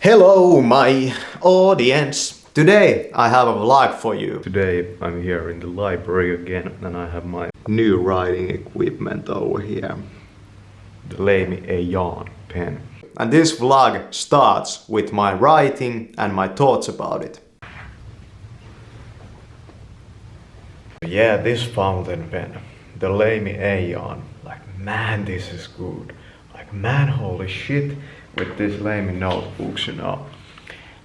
Hello my audience! Today I have a vlog for you. Today I'm here in the library again and I have my New writing equipment over here. the Leimi A pen. And this vlog starts with my writing and my thoughts about it. Yeah, this fountain pen, the Leimi A, like man, this is good. Like man, holy shit, with this Leimi notebooks, you know.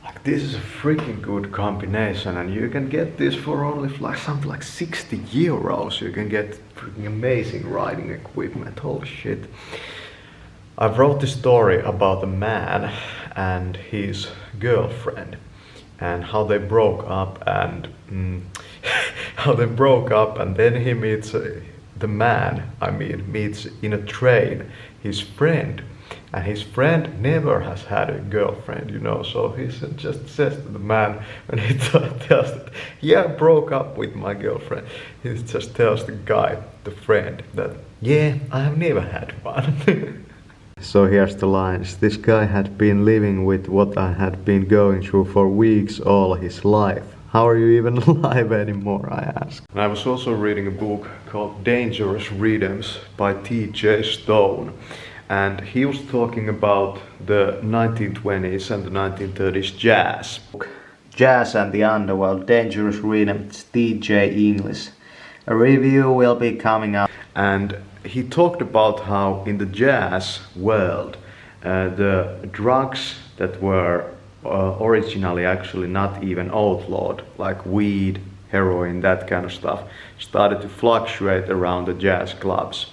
Like this is a freaking good combination and you can get this for only like something like 60 euros. You can get freaking amazing writing equipment, holy shit. I wrote this story about a man and his girlfriend and how they broke up and then he meets meets in a train his friend, and his friend never has had a girlfriend, you know, so he just says to the man when he tells that, yeah, I broke up with my girlfriend, he just tells the guy, the friend, that yeah, I have never had one. So here's the lines. This guy had been living with what I had been going through for weeks all his life. How are you even alive anymore, I asked. And I was also reading a book called Dangerous Rhythms by T.J. Stone. And he was talking about the 1920s and the 1930s jazz. Jazz and the Underworld, Dangerous Rhythms, T.J. English. A review will be coming up. And he talked about how in the jazz world the drugs that were originally actually not even outlawed, like weed, heroin, that kind of stuff, started to fluctuate around the jazz clubs.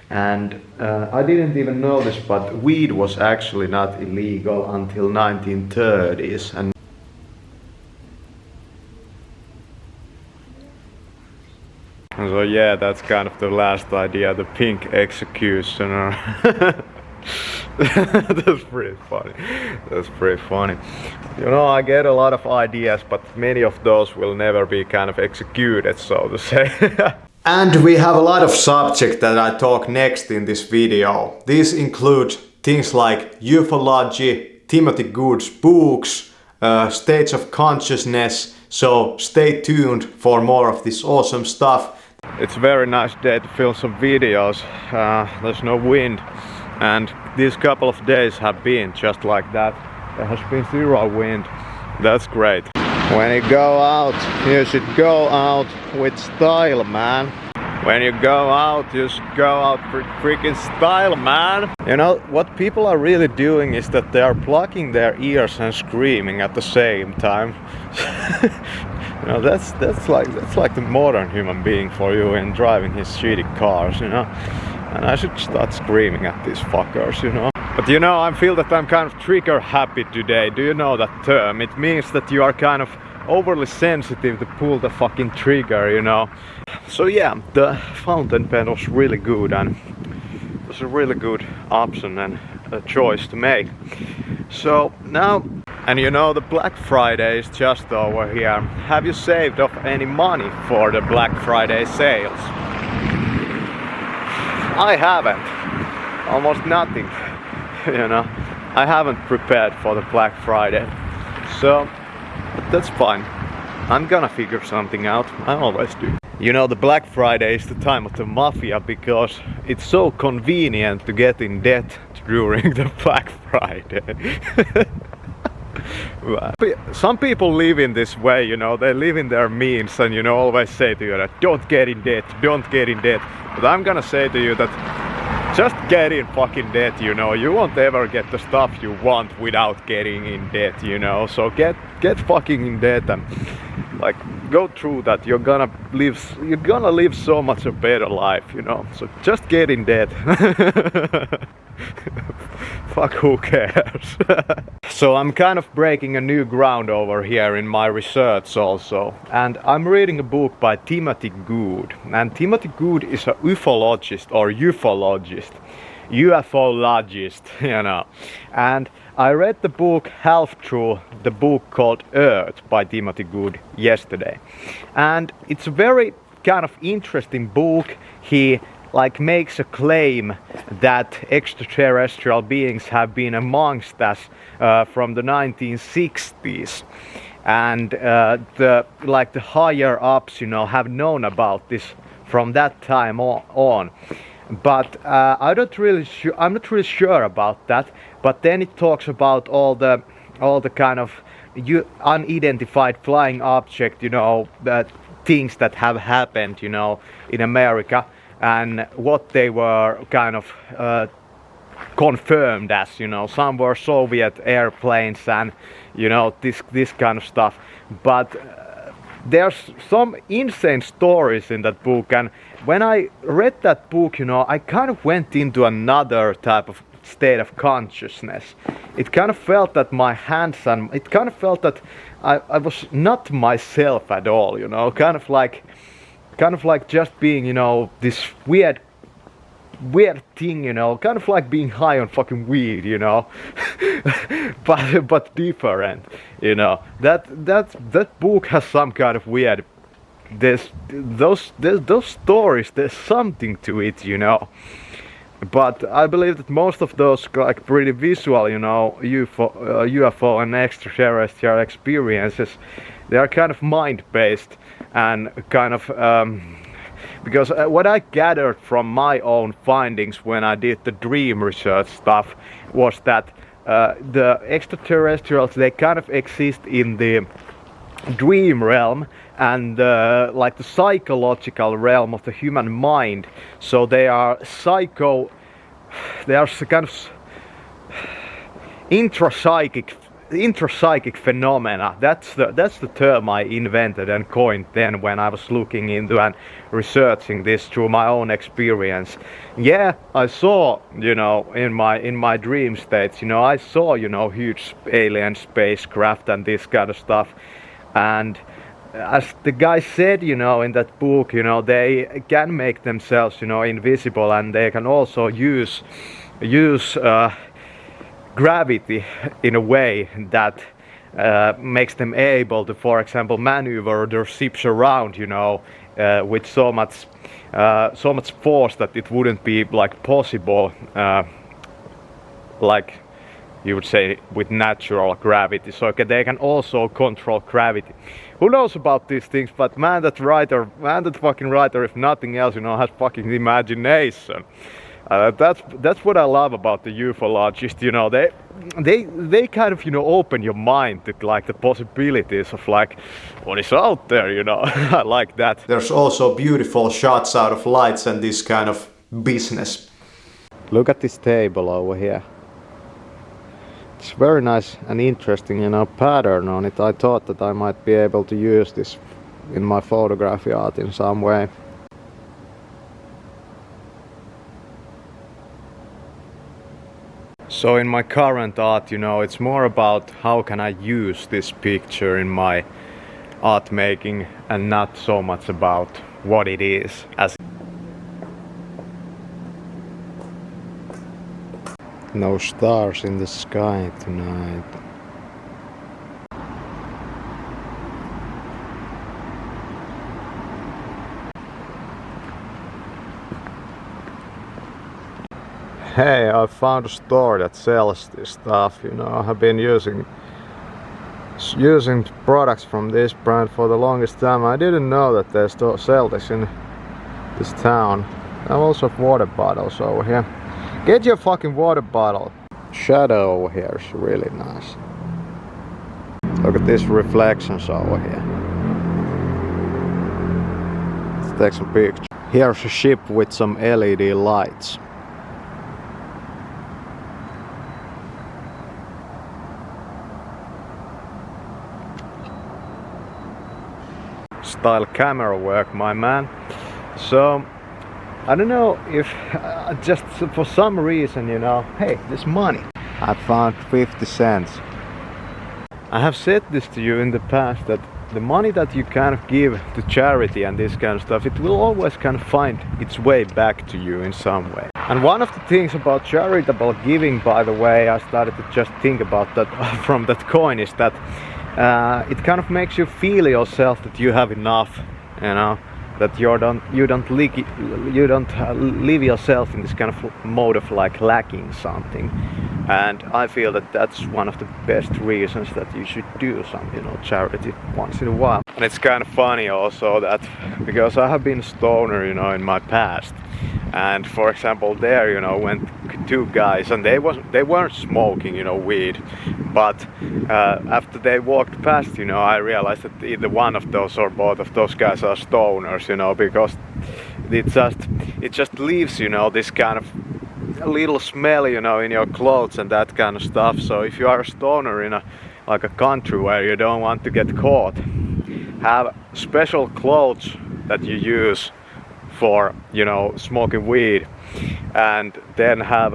And I didn't even know this, but weed was actually not illegal until 1930s. And so yeah, that's kind of the last idea, the pink executioner. That's pretty funny. That's pretty funny. You know, I get a lot of ideas, but many of those will never be kind of executed, so to say. And we have a lot of subjects that I talk next in this video. These include things like ufology, Timothy Good's books, states of consciousness, so stay tuned for more of this awesome stuff. It's a very nice day to film some videos. There's no wind and these couple of days have been just like that. There has been zero wind. That's great. When you go out, you should go out with style, man. When you go out, you should go out with freaking style, man. You know, what people are really doing is that they are plugging their ears and screaming at the same time. You know, that's like the modern human being for you in driving his shitty cars, you know. And I should start screaming at these fuckers, you know. But you know, I feel that I'm kind of trigger happy today. Do you know that term? It means that you are kind of overly sensitive to pull the fucking trigger, you know. So yeah, the fountain pen was really good and it was a really good option and a choice to make. So now, and you know, the Black Friday is just over here. Have you saved up any money for the Black Friday sales? I haven't. Almost nothing. You know, I haven't prepared for the Black Friday. So, that's fine. I'm gonna figure something out. I always do. You know, the Black Friday is the time of the mafia because it's so convenient to get in debt during the Black Friday. Some people live in this way, you know, they live in their means and, you know, always say to you that don't get in debt, don't get in debt. But I'm gonna say to you that just get in fucking debt, you know. You won't ever get the stuff you want without getting in debt, you know. So get fucking in debt and like go through that. You're gonna live so much a better life, you know. So just get in debt. Fuck, who cares? So I'm kind of breaking a new ground over here in my research also. And I'm reading a book by Timothy Good. And Timothy Good is a ufologist or ufologist. UFOlogist, you know. And I read the book half through, the book called Earth by Timothy Good yesterday. And it's a very kind of interesting book. He like makes a claim that extraterrestrial beings have been amongst us from the 1960s, and the higher ups, you know, have known about this from that time on. But I'm not really sure about that. But then it talks about all the kind of unidentified flying object, you know, that things that have happened, you know, in America, and what they were kind of confirmed as, you know. Some were Soviet airplanes and, you know, this kind of stuff. But there's some insane stories in that book, and when I read that book, you know, I kind of went into another type of state of consciousness. It kind of felt that my hands, and it kind of felt that I was not myself at all, you know, kind of like just being, you know, this weird thing, you know, kind of like being high on fucking weed, you know. but different, you know. That book has some kind of weird, there's those stories, there's something to it, you know. But I believe that most of those, like, pretty visual, you know, UFO and extraterrestrial experiences, they are kind of mind-based, and kind of because what I gathered from my own findings when I did the dream research stuff was that the extraterrestrials, they kind of exist in the dream realm and like the psychological realm of the human mind. So they are kind of intrapsychic phenomena. That's the term I invented and coined then when I was looking into and researching this through my own experience. Yeah, I saw, you know, in my dream states, you know, I saw, you know, huge alien spacecraft and this kind of stuff. And as the guy said, you know, in that book, you know, they can make themselves, you know, invisible, and they can also use gravity in a way that makes them able to, for example, maneuver their ships around, you know, with so much force that it wouldn't be like possible, like you would say, with natural gravity. So they can also control gravity. Who knows about these things? But man, that fucking writer, if nothing else, you know, has fucking imagination. That's what I love about the ufologists, you know. They kind of, you know, open your mind to like the possibilities of like what is out there, you know. I like that. There's also beautiful shots out of lights and this kind of business. Look at this table over here. It's very nice and interesting, you know, pattern on it. I thought that I might be able to use this in my photography art in some way. So in my current art, you know, it's more about how can I use this picture in my art making, and not so much about what it is as. No stars in the sky tonight. Hey, I found a store that sells this stuff, you know. I have been using products from this brand for the longest time. I didn't know that they still sell this in this town. I also have water bottles over here. Get your fucking water bottle. Shadow over here is really nice. Look at these reflections over here. Let's take some pictures. Here's a ship with some LED lights. Style camera work, my man. So I don't know if just for some reason, you know, hey, this money. I found 50 cents. I have said this to you in the past, that the money that you kind of give to charity and this kind of stuff, it will always kind of find its way back to you in some way. And one of the things about charitable giving, by the way, I started to just think about that from that coin, is that it kind of makes you feel yourself that you have enough, you know. that you don't leave yourself in this kind of mode of like lacking something. And I feel that that's one of the best reasons that you should do some, you know, charity once in a while. And it's kind of funny also that because I have been a stoner, you know, in my past. And for example, there, you know, went two guys, and they weren't smoking, you know, weed. But after they walked past, you know, I realized that either one of those or both of those guys are stoners, you know, because it just leaves, you know, this kind of a little smell, you know, in your clothes and that kind of stuff. So if you are a stoner in a country where you don't want to get caught, have special clothes that you use for, you know, smoking weed, and then have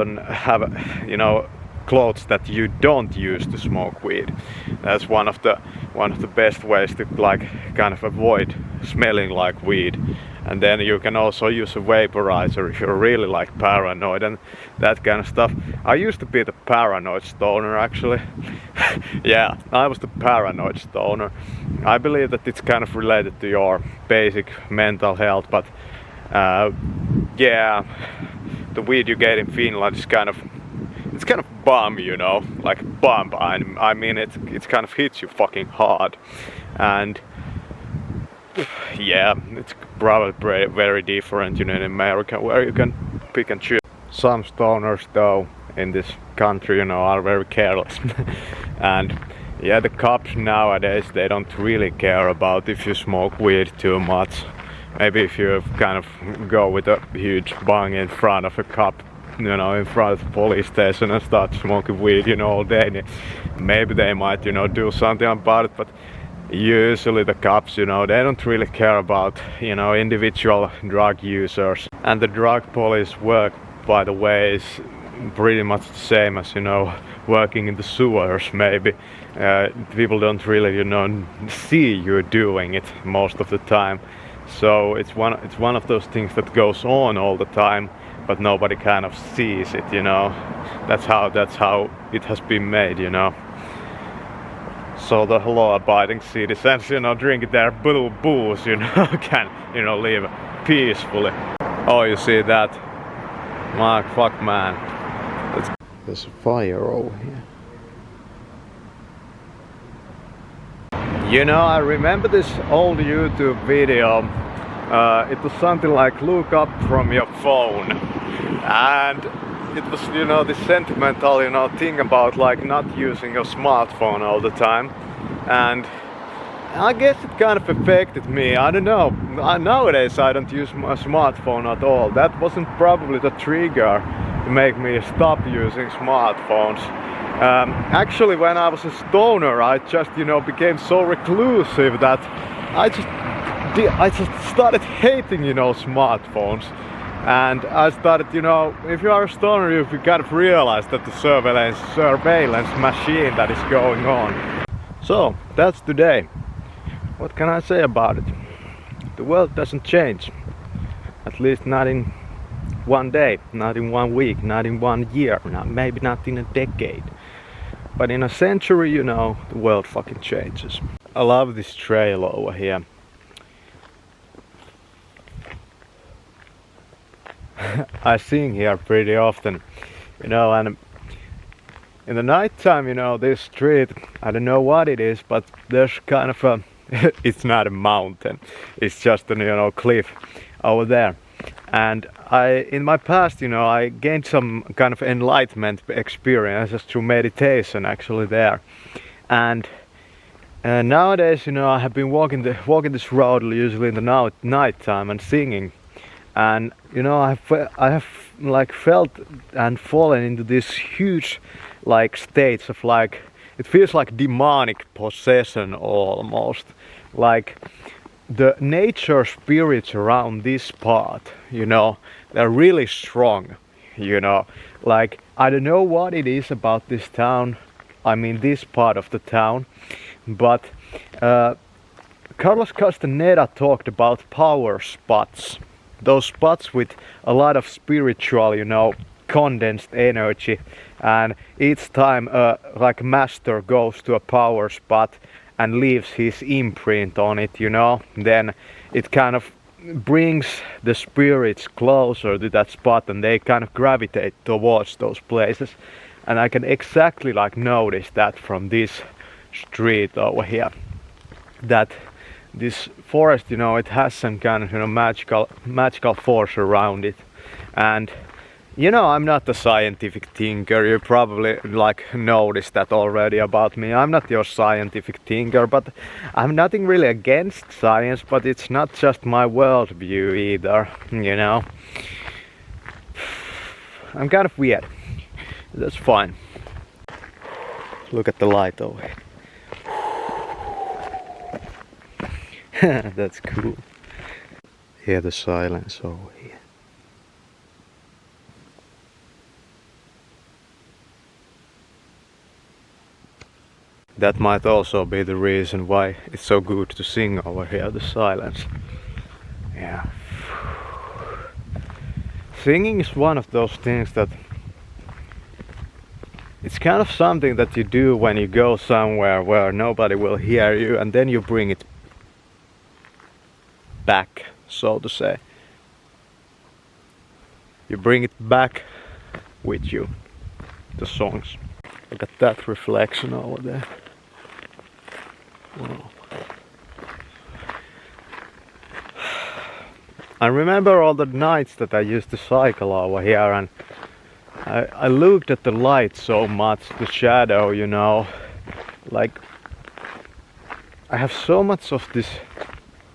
you know, clothes that you don't use to smoke weed. That's one of the best ways to like kind of avoid smelling like weed. And then you can also use a vaporizer if you're really like paranoid and that kind of stuff. I used to be the paranoid stoner actually. Yeah, I was the paranoid stoner. I believe that it's kind of related to your basic mental health, but yeah, the weed you get in Finland is kind of bomb, you know, like bomb. I mean, it's kind of hits you fucking hard, and yeah, it's probably very different, you know, in America where you can pick and choose. Some stoners though in this country, you know, are very careless. And yeah, the cops nowadays, they don't really care about if you smoke weed too much. Maybe if you kind of go with a huge bong in front of a cop, you know, in front of the police station and start smoking weed, you know, all day, maybe they might, you know, do something about it. But usually the cops, you know, they don't really care about, you know, individual drug users. And the drug police work, by the way, is pretty much the same as, you know, working in the sewers maybe. People don't really, you know, see you doing it most of the time. So it's one of those things that goes on all the time, but nobody kind of sees it, you know. That's how it has been made, you know. So the law-abiding citizens, you know, drink their blue booze, you know, can, you know, live peacefully. Oh, you see that? My fuck, man. There's a fire over here. You know, I remember this old YouTube video. It was something like look up from your phone, and it was, you know, this sentimental, you know, thing about like not using your smartphone all the time. And I guess it kind of affected me. I don't know. Nowadays I don't use my smartphone at all. That wasn't probably the trigger to make me stop using smartphones. Actually, when I was a stoner, I just, you know, became so reclusive that I just started hating, you know, smartphones. And I started, you know, if you are a stoner, you kind of realize that the surveillance machine that is going on. So that's today. What can I say about it? The world doesn't change. At least not in one day, not in 1 week, not in 1 year, maybe not in a decade. But in a century, you know, the world fucking changes. I love this trail over here. I sing here pretty often, you know, and in the night time, you know, this street, I don't know what it is, but there's kind of a, it's not a mountain, it's just a, you know, cliff over there. And in my past, you know, I gained some kind of enlightenment experiences through meditation actually there. And nowadays, you know, I have been walking this road usually in the night time and singing. And you know, I have like felt and fallen into this huge like states of like, it feels like demonic possession almost. Like the nature spirits around this part, you know, they're really strong, you know. Like I don't know what it is about this town, I mean this part of the town, but Carlos Castaneda talked about power spots. Those spots with a lot of spiritual, you know, condensed energy, and each time like master goes to a power spot and leaves his imprint on it, you know, then it kind of brings the spirits closer to that spot, and they kind of gravitate towards those places. And I can exactly like notice that from this street over here, that this forest, you know, it has some kind of, you know, magical force around it. And you know, I'm not a scientific thinker. You probably like noticed that already about me. I'm not your scientific thinker, but I'm nothing really against science, but it's not just my worldview either, you know. I'm kind of weird. That's fine. Look at the light over here. That's cool. Hear the silence over here. That might also be the reason why it's so good to sing over here, the silence. Yeah. Singing is one of those things that it's kind of something that you do when you go somewhere where nobody will hear you, and then you bring it back, so to say. You bring it back with you, the songs. Look at that reflection over there. Wow. I remember all the nights that I used to cycle over here, and I looked at the light so much, the shadow, you know, like I have so much of this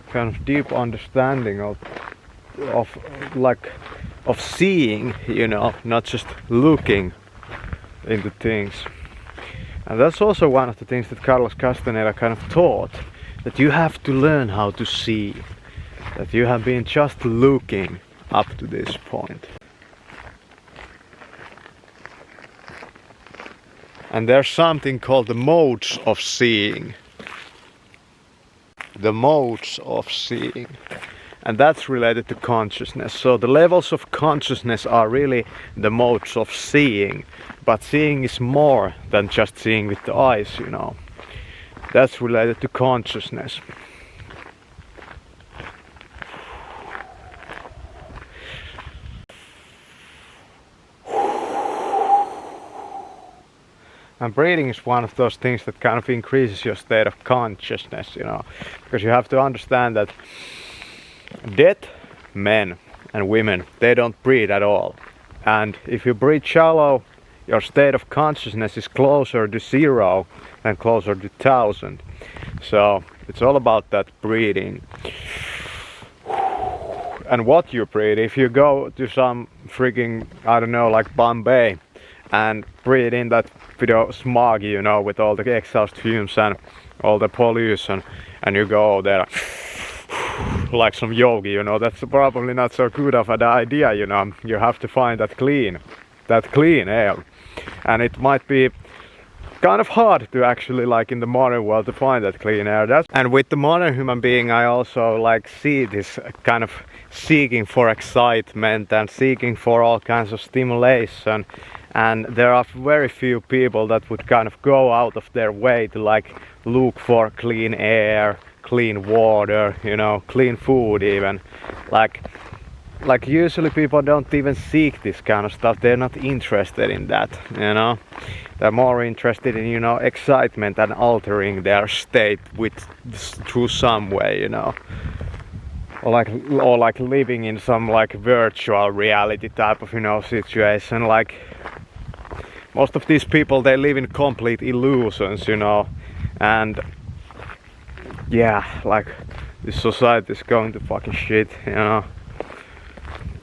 kind of deep understanding of seeing, you know, not just looking into things. And that's also one of the things that Carlos Castaneda kind of taught, that you have to learn how to see, that you have been just looking up to this point. And there's something called the modes of seeing. The modes of seeing. And that's related to consciousness. So the levels of consciousness are really the modes of seeing. But seeing is more than just seeing with the eyes, you know. That's related to consciousness. And breathing is one of those things that kind of increases your state of consciousness, you know. Because you have to understand that dead men and women, they don't breathe at all. And if you breathe shallow, your state of consciousness is closer to 0 than closer to 1000. So it's all about that breathing. And what you breathe, if you go to some freaking, I don't know, like Bombay, and breathe in that video smog, you know, with all the exhaust fumes and all the pollution, and you go there like some yogi, you know, that's probably not so good of an idea, you know. You have to find that clean air. And it might be kind of hard to actually, like in the modern world, to find that clean air. And with the modern human being, I also like see this kind of seeking for excitement and seeking for all kinds of stimulation. And there are very few people that would kind of go out of their way to like look for clean air, clean water, you know, clean food even. Like usually people don't even seek this kind of stuff. They're not interested in that, you know. They're more interested in, you know, excitement and altering their state through some way, you know. Or like living in some like virtual reality type of, you know, situation. Like most of these people, they live in complete illusions, you know. And yeah, like this society is going to fucking shit, you know.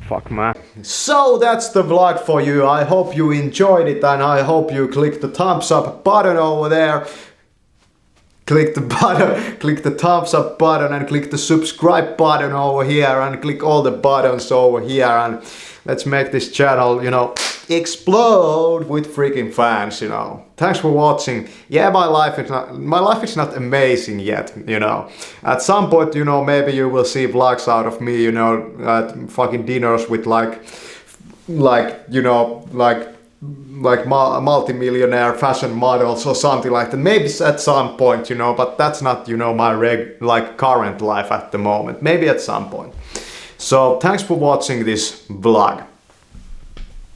Fuck, man. So that's the vlog for you. I hope you enjoyed it, and I hope you click the thumbs up button over there. Click the thumbs up button, and click the subscribe button over here, and click all the buttons over here, and let's make this channel, you know, explode with freaking fans, you know. Thanks for watching. Yeah, my life is not amazing yet, you know. At some point, you know, maybe you will see vlogs out of me, you know, at fucking dinners with like you know, like like multi-millionaire fashion models or something like that. Maybe at some point, you know, but that's not, you know, my like current life at the moment. Maybe at some point. So thanks for watching this vlog.